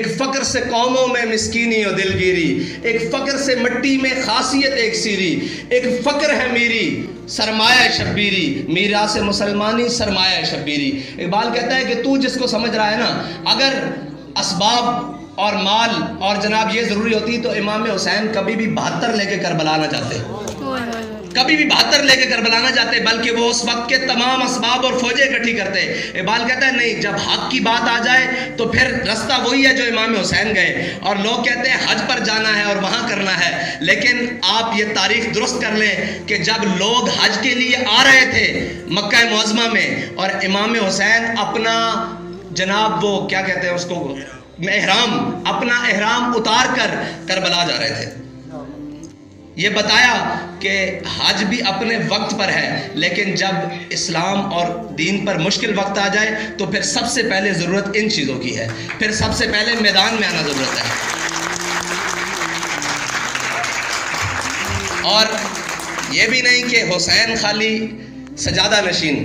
एक फ़क्र से कौमों में मिस्कीनी और दिलगिरी, एक फ़क्र से मिट्टी में खासियत एक सीरी, एक फ़क्र है मेरी सरमाया शब्बीरी, मीरा से मुसलमानी सरमाया शब्बीरी। इकबाल कहता है कि तू जिसको समझ रहा है ना, अगर असबाब और माल और जनाब ये ज़रूरी होती तो इमाम हुसैन कभी भी 72 लेके करबला ना जाते, कभी भी 72 लेके करबला ना जाते, बल्कि वो उस वक्त के तमाम असबाब और फौजें इकट्ठी करते। इकबाल कहता है नहीं, जब हक की बात आ जाए तो फिर रास्ता वही है जो इमाम हुसैन गए। और लोग कहते हैं हज पर जाना है और वहाँ करना है, लेकिन आप ये तारीख दुरुस्त कर लें कि जब लोग हज के लिए आ रहे थे मक्का मुअज़्ज़मा में, और इमाम हुसैन अपना जनाब वो क्या कहते हैं उसको, एहराम, अपना एहराम उतार कर करबला जा रहे थे। ये बताया कि हज भी अपने वक्त पर है, लेकिन जब इस्लाम और दीन पर मुश्किल वक्त आ जाए तो फिर सबसे पहले ज़रूरत इन चीज़ों की है, फिर सबसे पहले मैदान में आना ज़रूरत है। और ये भी नहीं कि हुसैन खाली सजादा नशीन,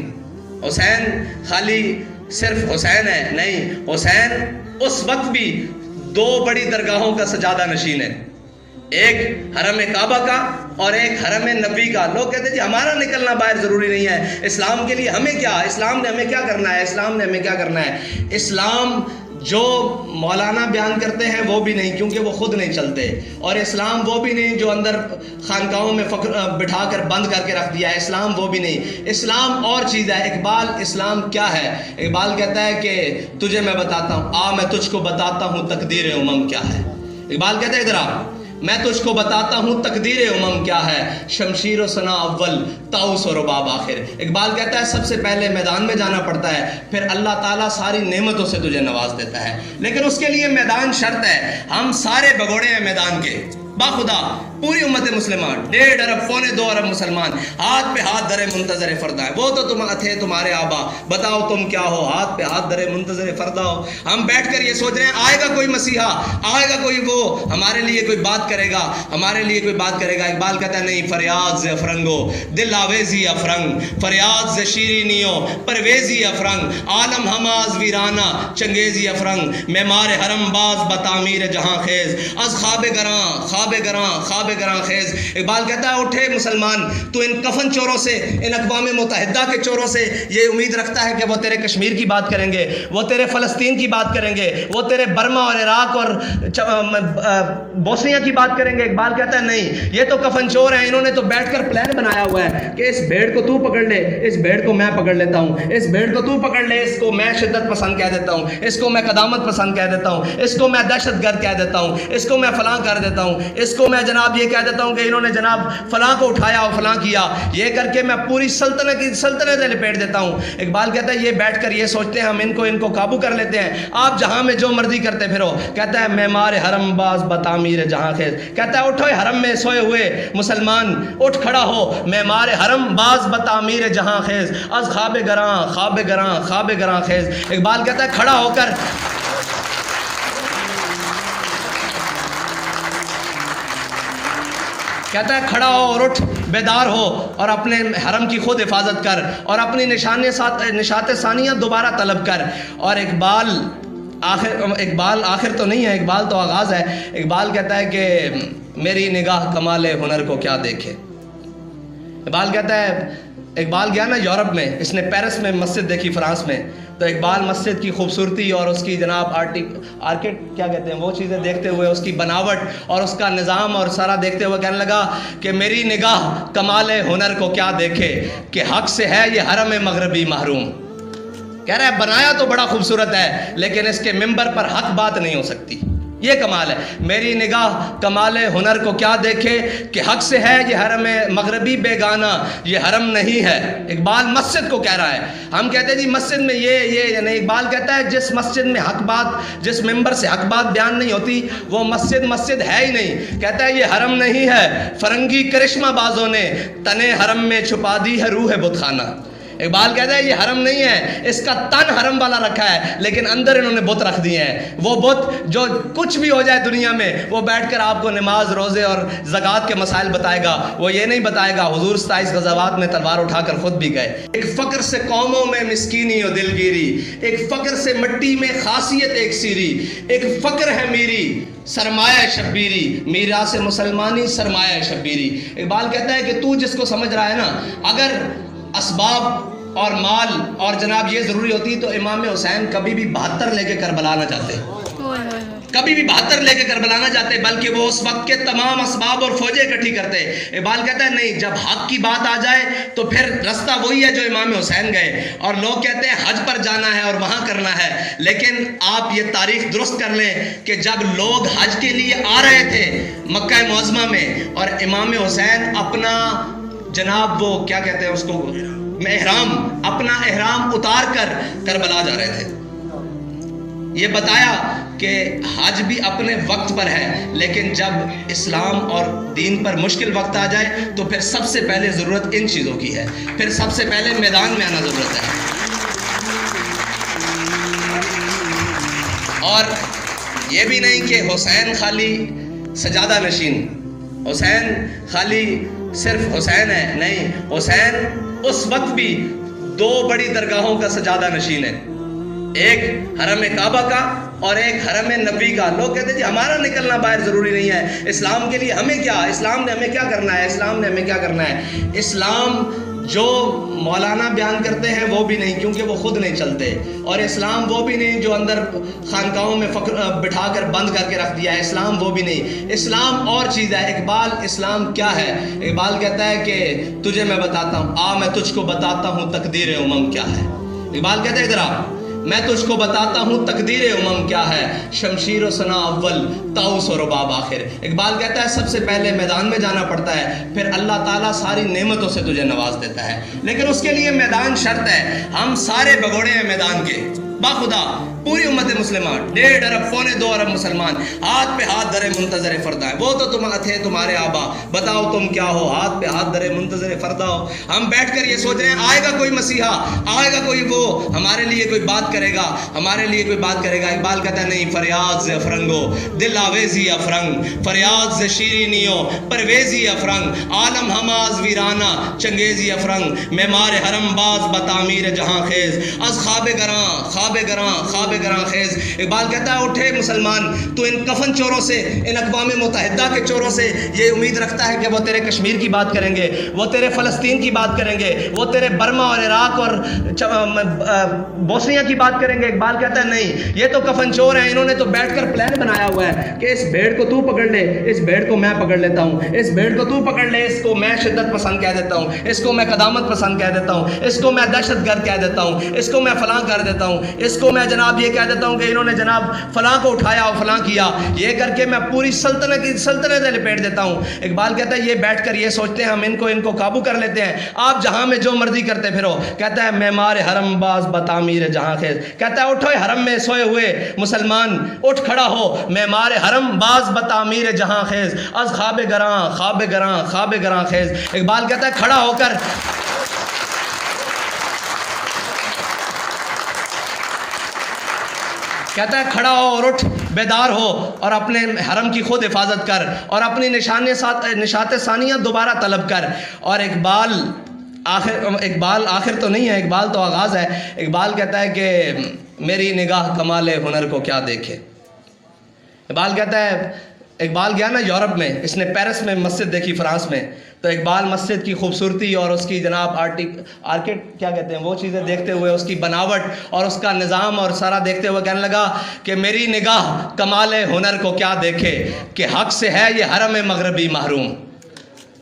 हुसैन खाली सिर्फ हुसैन है, नहीं, हुसैन उस वक्त भी 2 बड़ी दरगाहों का सजादा नशीन है, एक हरम काबा का और एक हरम नबी का। लोग कहते हैं जी हमारा निकलना बाहर ज़रूरी नहीं है, इस्लाम के लिए हमें क्या, इस्लाम ने हमें क्या करना है, इस्लाम ने हमें क्या करना है। इस्लाम जो मौलाना बयान करते हैं वो भी नहीं, क्योंकि वो खुद नहीं चलते, और इस्लाम वो भी नहीं जो अंदर खानकाहों में बिठा कर बंद करके रख दिया है, इस्लाम वो भी नहीं। इस्लाम और चीज़ है। इकबाल इस्लाम क्या है, इकबाल कहता है कि तुझे मैं बताता हूँ, आ मैं तुझको बताता हूँ तकदीर उमम क्या है। इकबाल कहता है इधर आ, मैं तुझको बताता हूँ तकदीर उमम क्या है, शमशीर व सना अव्वल ताउस और रुबाब आखिर। इकबाल कहता है सबसे पहले मैदान में जाना पड़ता है, फिर अल्लाह ताला सारी नेमतों से तुझे नवाज देता है, लेकिन उसके लिए मैदान शर्त है। हम सारे भगोड़े हैं मैदान के, बाखुदा पूरी उम्मत मुसलमान, 1.5 अरब 1.25 अरब मुसलमान हाथ पे हाथ धरे मुंतजर फरदा है। वो तो तुम थे तुम्हारे आबा, बताओ तुम क्या हो, हाथ पे हाथ धरे मुंतजर फरदा हो। हम बैठ कर ये सोच रहे हैं आएगा कोई मसीहा, आएगा कोई वो हमारे लिए कोई बात करेगा, हमारे लिए कोई बात करेगा। इकबाल कहता है नहीं, फरियाद से अफरंगो दिल आवेजी अफरंग, फरियाद से शीरीनियो परवेजी अफरंग, आलम हमाज वीराना चंगेजी अफरंग, मेमार हरम बाज बतामीर जहां खेज, अज ख्वाब गरां ख्वाब गरां ख्वाब गरां खेज। इकबाल कहता है उठे मुसलमान, तू इन कफन चोरों से, इन अक़वाम मुत्तहिदा के चोरों से ये उम्मीद रखता है कि वो तेरे कश्मीर की बात करेंगे, वो तेरे फ़लस्तीन की बात करेंगे, वो तेरे बर्मा और इराक और बोस्निया की बात करेंगे। इकबाल कहता है नहीं, ये तो कफन चोर हैं, इन्होंने तो बैठकर प्लान बनाया हुआ है कि इस भेड़ को तू पकड़ ले, इस भेड़ को मैं पकड़ लेता हूँ, इस भेड़ को तू पकड़ ले, इसको मैं शिद्दत पसंद कह देता हूँ, इसको मैं कदामत पसंद कह देता हूँ, इसको मैं दहशतगर्द कह देता हूँ, इसको मैं फलां कर देता हूँ, इसको मैं जनाब ये कह देता हूँ कि इन्होंने जनाब फलां को उठाया और फलां किया, ये करके मैं पूरी सल्तनत लिपेट देता हूँ। इकबाल कहता है ये बैठकर ये सोचते हैं हम इनको काबू कर लेते हैं, आप जहाँ में जो मर्जी करते फिरो। कहता है मेमार हरम बाज बतामीर जहाँ खेज, कहता है उठो हरम में सोए हुए मुसलमान, उठ खड़ा हो, मेमार हरम बाज बतामीर जहाँ खेज, अज ख्वाब गरां ख्वाब गरां ख्वाब गरां खेज। इकबाल कहता है खड़ा होकर कहता है खड़ा हो और उठ, बेदार हो और अपने हरम की खुद हिफाजत कर और अपनी निशात सानिया दोबारा तलब कर। और इकबाल आखिर तो नहीं है, इकबाल तो आगाज़ है। इकबाल कहता है कि मेरी निगाह कमाल हुनर को क्या देखे। इकबाल कहता है, इकबाल गया ना यूरोप में, इसने पेरिस में मस्जिद देखी फ्रांस में, तो इकबाल मस्जिद की खूबसूरती और उसकी जनाब आर्किट क्या कहते हैं वो चीज़ें देखते हुए, उसकी बनावट और उसका निज़ाम और सारा देखते हुए कहने लगा कि मेरी निगाह कमाल हुनर को क्या देखे कि हक से है ये हरम मगरबी महरूम। कह रहा है बनाया तो बड़ा खूबसूरत है, लेकिन इसके मिंबर पर हक बात नहीं हो सकती, ये कमाल है। मेरी निगाह कमाल हुनर को क्या देखे कि हक से है ये हरम मगरबी बेगाना, ये हरम नहीं है। इकबाल मस्जिद को कह रहा है। हम कहते हैं जी मस्जिद में ये नहीं। इकबाल कहता है जिस मस्जिद में हक बात, जिस मिंबर से हक बात बयान नहीं होती वो मस्जिद है ही नहीं। कहता है ये हरम नहीं है, फरंगी करिश्मा बाजों ने तने हरम में छुपा दी है रूह बुतखाना। इकबाल कहता है ये हरम नहीं है, इसका तन हरम वाला रखा है, लेकिन अंदर इन्होंने बुत रख दिए हैं। वो बुत जो कुछ भी हो जाए दुनिया में, वो बैठकर आपको नमाज, रोज़े और ज़कात के मसाइल बताएगा। वो ये नहीं बताएगा हुजूर 27 गज़ावात में तलवार उठाकर खुद भी गए। एक फ़क्र से कौमों में मिस्कीनी और दिलगिरी, एक फ़क्र से मिट्टी में खासियत एक सीरी, एक फ़क्र है मेरी सरमाया शब्बीरी, मीरा से मुसलमानी सरमाया शब्बीरी। इकबाल कहता है कि तू जिसको समझ रहा है ना, अगर असबाब और माल और जनाब ये ज़रूरी होती तो इमाम हुसैन कभी भी 72 लेके करबला ना जाते, कभी भी 72 लेके करबला ना जाते, बल्कि वो उस वक्त के तमाम असबाब और फौजें इकट्ठी करते। इकबाल कहता है नहीं, जब हक की बात आ जाए तो फिर रास्ता वही है जो इमाम हुसैन गए। और लोग कहते हैं हज पर जाना है और वहाँ करना है, लेकिन आप ये तारीख दुरुस्त कर लें कि जब लोग हज के लिए आ रहे थे मक्का मुअज़्ज़मा में, और इमाम हुसैन अपना जनाब वो क्या कहते हैं उसको, एहराम, अपना एहराम उतार कर करबला जा रहे थे। ये बताया कि हज भी अपने वक्त पर है, लेकिन जब इस्लाम और दीन पर मुश्किल वक्त आ जाए तो फिर सबसे पहले ज़रूरत इन चीज़ों की है, फिर सबसे पहले मैदान में आना ज़रूरत है। और ये भी नहीं कि हुसैन खाली सजादा नशीन, हुसैन खाली सिर्फ हुसैन है, नहीं, हुसैन उस वक्त भी 2 बड़ी दरगाहों का सजादा नशीन है, एक हरम काबा का और एक हरम नबी का। लोग कहते हैं जी हमारा निकलना बाहर ज़रूरी नहीं है, इस्लाम के लिए हमें क्या, इस्लाम ने हमें क्या करना है, इस्लाम ने हमें क्या करना है। इस्लाम जो मौलाना बयान करते हैं वो भी नहीं, क्योंकि वो खुद नहीं चलते, और इस्लाम वो भी नहीं जो अंदर खानकाहों में बिठा कर बंद करके रख दिया है, इस्लाम वो भी नहीं। इस्लाम और चीज़ है। इकबाल इस्लाम क्या है, इकबाल कहता है कि तुझे मैं बताता हूँ, आ मैं तुझको बताता हूँ तकदीर उमम क्या है। इकबाल कहता है इधर आ, मैं तुझको बताता हूँ तकदीर उमम क्या है, शमशीर व सना अव्वल ताउस और रुबाब आखिर। इकबाल कहता है सबसे पहले मैदान में जाना पड़ता है, फिर अल्लाह ताला सारी नेमतों से तुझे नवाज देता है, लेकिन उसके लिए मैदान शर्त है। हम सारे भगोड़े हैं मैदान के, बाखुदा पूरी उम्मत मुस्लिमान, 1.5 अरब 1.25 अरब मुसलमान हाथ पे हाथ धरे मुंतजर फरदा है। वो तो तुम थे तुम्हारे आबा, बताओ तुम क्या हो, हाथ पे हाथ धरे मुंतजर फरदा हो। हम बैठकर ये सोच रहे हैं आएगा कोई मसीहा, आएगा कोई वो हमारे लिए कोई बात करेगा, हमारे लिए कोई बात करेगा। इकबाल कहता है नहीं, फरियाद से अफरंगो दिल आवेजी अफरंग, फरियाद से शीरीनियो परवेजी अफरंग, आलम हमाज वीराना चंगेजी अफरंग, मेमार हरम बाज बतामीर जहां खेज, अज ख्वाब गरां ख्वाब गरां खेज। इकबाल कहता है उठे मुसलमान, तो इन कफन चोरों से, इन अक़वाम मुत्तहिदा के चोरों से ये उम्मीद रखता है कि वो तेरे कश्मीर की बात करेंगे, वो तेरे फ़लस्तीन की बात करेंगे, वो तेरे बर्मा और इराक और बोस्निया की बात करेंगे। इकबाल कहता है नहीं, ये तो कफन चोर हैं, इन्होंने तो बैठकर प्लान बनाया हुआ है कि इस भेड़ को तू पकड़ ले, इस भेड़ को मैं पकड़ लेता हूँ, इस भेड़ को तू पकड़ ले, इसको मैं शिद्दत पसंद कह देता हूँ, इसको मैं कदामत पसंद कह देता हूँ, इसको मैं दहशतगर्द कह देता हूँ, इसको मैं फलां कर देता हूँ, इसको मैं जनाब ये कह देता हूँ कि इन्होंने जनाब फलां को उठाया और फलां किया, ये करके मैं पूरी सल्तनत लिपेट देता हूँ। इकबाल कहता है ये बैठकर ये सोचते हैं हम इनको काबू कर लेते हैं, आप जहाँ में जो मर्जी करते फिरो। कहता है मेमार हरम बाज बतामीर जहाँ खेज, कहता है उठो हरम में सोए हुए मुसलमान, उठ खड़ा हो, मेमार हरम बाज बतामीर जहाँ खेज, अज ख्वाब गरां खेज। इकबाल कहता है खड़ा होकर कहता है खड़ा हो और उठ, बेदार हो और अपने हरम की खुद हिफाजत कर और अपनी निशात सानिया दोबारा तलब कर। और इकबाल आखिर तो नहीं है, इकबाल तो आगाज़ है। इकबाल कहता है कि मेरी निगाह कमाल हुनर को क्या देखे। इकबाल कहता है, इकबाल गया ना यूरोप में, इसने पेरिस में मस्जिद देखी फ्रांस में, तो इकबाल मस्जिद की खूबसूरती और उसकी जनाब आर्किट क्या कहते हैं वो चीज़ें देखते हुए, उसकी बनावट और उसका निज़ाम और सारा देखते हुए कहने लगा कि मेरी निगाह कमाल हुनर को क्या देखे कि हक से है ये हरम मगरबी महरूम।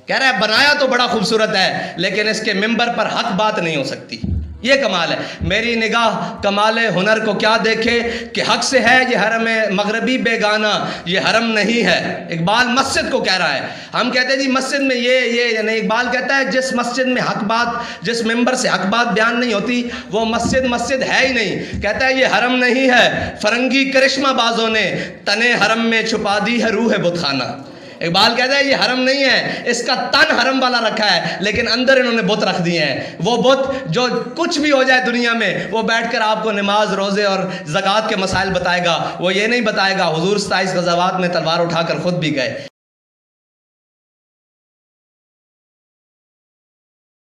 कह रहा है बनाया तो बड़ा खूबसूरत है, लेकिन इसके मिंबर पर हक बात नहीं हो सकती, ये कमाल है। मेरी निगाह कमाल हुनर को क्या देखे कि हक से है ये हरम मगरबी बेगाना, ये हरम नहीं है। इकबाल मस्जिद को कह रहा है। हम कहते हैं जी मस्जिद में ये नहीं, इकबाल कहता है जिस मस्जिद में हक बात, जिस मिंबर से हक बात बयान नहीं होती वो मस्जिद है ही नहीं। कहता है ये हरम नहीं है, फरंगी करिश्मा बाजों ने तने हरम में छुपा दी है रूह बुतखाना। इकबाल कहता है ये हरम नहीं है, इसका तन हरम वाला रखा है, लेकिन अंदर इन्होंने बुत रख दिए हैं। वो बुत जो कुछ भी हो जाए दुनिया में, वो बैठकर आपको नमाज, रोज़े और ज़कात के मसाइल बताएगा। वो ये नहीं बताएगा हुजूर 27 ग़ज़वात में तलवार उठाकर खुद भी गए।